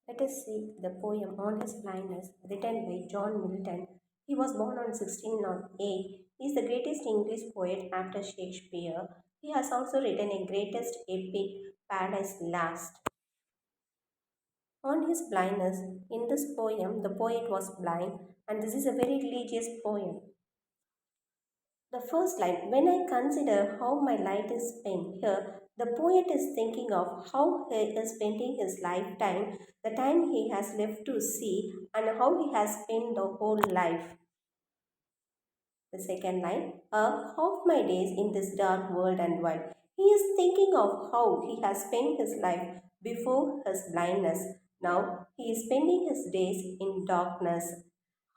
Let us see the poem on his blindness, written by John Milton. He was born on 1608. He is the greatest English poet after Shakespeare. He has also written a greatest epic, Paradise Lost. On his blindness, in this poem, the poet was blind, and this is a very religious poem. The first line, when I consider how my life is spent here, the poet is thinking of how he is spending his lifetime, the time he has left to see, and how he has spent the whole life. The second line, half my days in this dark world and wide. He is thinking of how he has spent his life before his blindness. Now he is spending his days in darkness.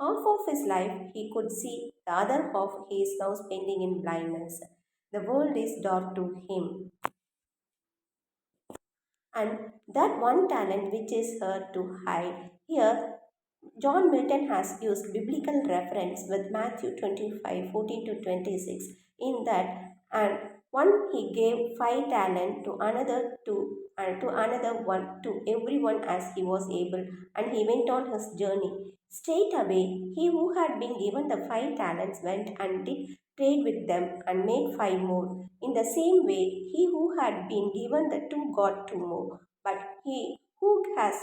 Half of his life he could see, the other half he is now spending in blindness. The world is dark to him. And that one talent which is her to hide. Here, John Milton has used biblical reference with Matthew 25:14 to 26 in that, and one he gave 5 talent to another two, and to another one, to everyone as he was able, and he went on his journey. Straight away, he who had been given the 5 talents went and did trade with them and made 5 more. In the same way, he who had been given the 2 got 2 more. But he who has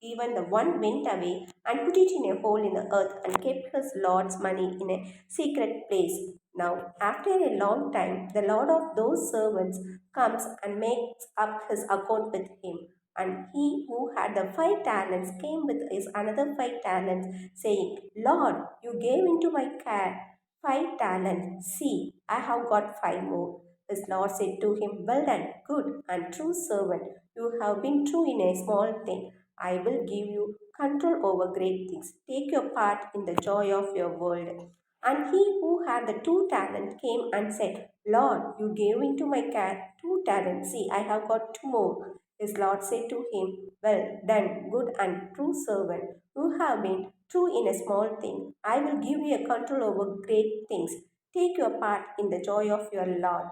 given the one went away and put it in a hole in the earth and kept his Lord's money in a secret place. Now, after a long time, the Lord of those servants comes and makes up his account with him. And he who had the 5 talents came with his another 5 talents, saying, Lord, you gave into my care 5 talents. See, I have got 5 more. His Lord said to him, Well done, good and true servant. You have been true in a small thing. I will give you control over great things. Take your part in the joy of your world. And he who had the 2 talents came and said, Lord, you gave into my care 2 talents. See, I have got 2 more. His Lord said to him, Well done, good and true servant. You have been true in a small thing. I will give you a control over great things. Take your part in the joy of your Lord.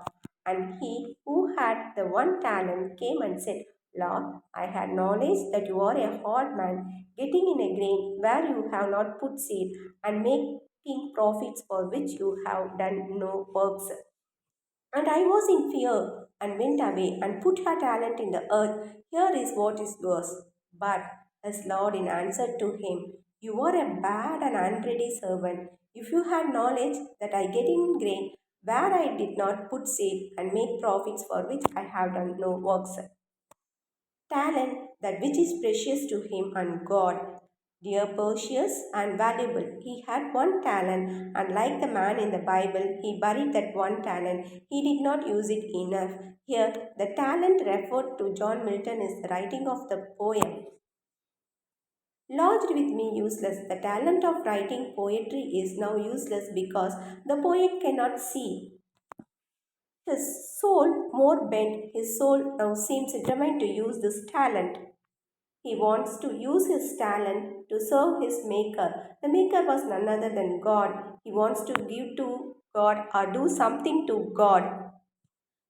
And he who had the 1 talent came and said, Lord, I had knowledge that you are a hard man, getting in a grain where you have not put seed, and making profits for which you have done no works. And I was in fear and went away and put her talent in the earth. Here is what is yours. But his Lord in answer to him, You are a bad and unready servant. If you had knowledge that I get in grain where I did not put seed and make profits for which I have done no works. Talent, that which is precious to him and God, dear, precious, and valuable. He had 1 talent, and like the man in the Bible, he buried that 1 talent. He did not use it enough. Here, the talent referred to John Milton is the writing of the poem. Lodged with me useless, the talent of writing poetry is now useless because the poet cannot see. His soul more bent, his soul now seems determined to use this talent. He wants to use his talent to serve his Maker. The Maker was none other than God. He wants to give to God or do something to God.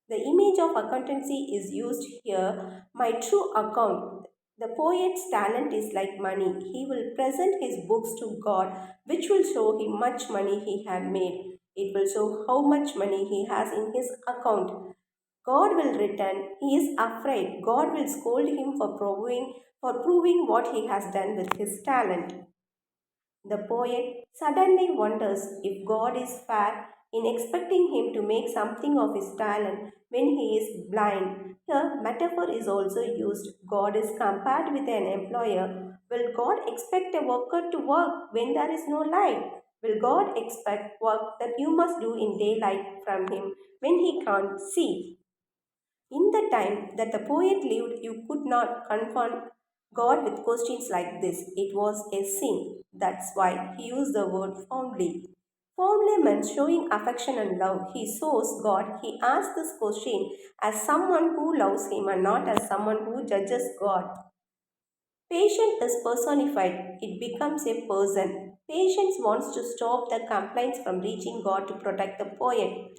The image of accountancy is used here. My true account. The poet's talent is like money. He will present his books to God, which will show him much money he had made. It will show how much money he has in his account. God will return. He is afraid. God will scold him for proving what he has done with his talent. The poet suddenly wonders if God is fair in expecting him to make something of his talent when he is blind. Here, metaphor is also used. God is compared with an employer. Will God expect a worker to work when there is no light? Will God expect work that you must do in daylight from him when he can't see? In the time that the poet lived, you could not confront God with questions like this. It was a sin. That's why he used the word fondly. Fondly meant showing affection and love. He shows God. He asks this question as someone who loves him and not as someone who judges God. Patience is personified. It becomes a person. Patience wants to stop the complaints from reaching God to protect the poet.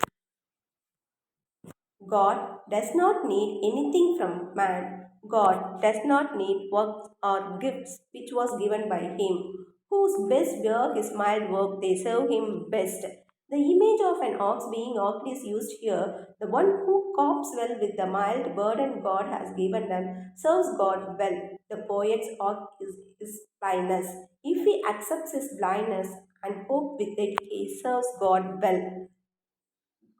God does not need anything from man. God does not need works or gifts which was given by him. Whose best were his mild work, they serve him best. The image of an ox being ox is used here. The one who copes well with the mild burden God has given them serves God well. The poet's ox is his blindness. If he accepts his blindness and cope with it, he serves God well.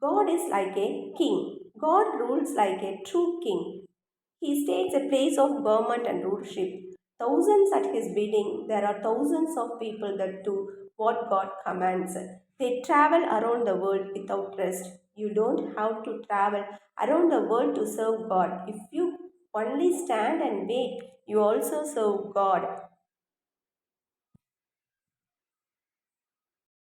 God is like a king. God rules like a true king. He takes a place of government and rulership. Thousands at his bidding, there are thousands of people that do what God commands. They travel around the world without rest. You don't have to travel around the world to serve God. If you only stand and wait, you also serve God.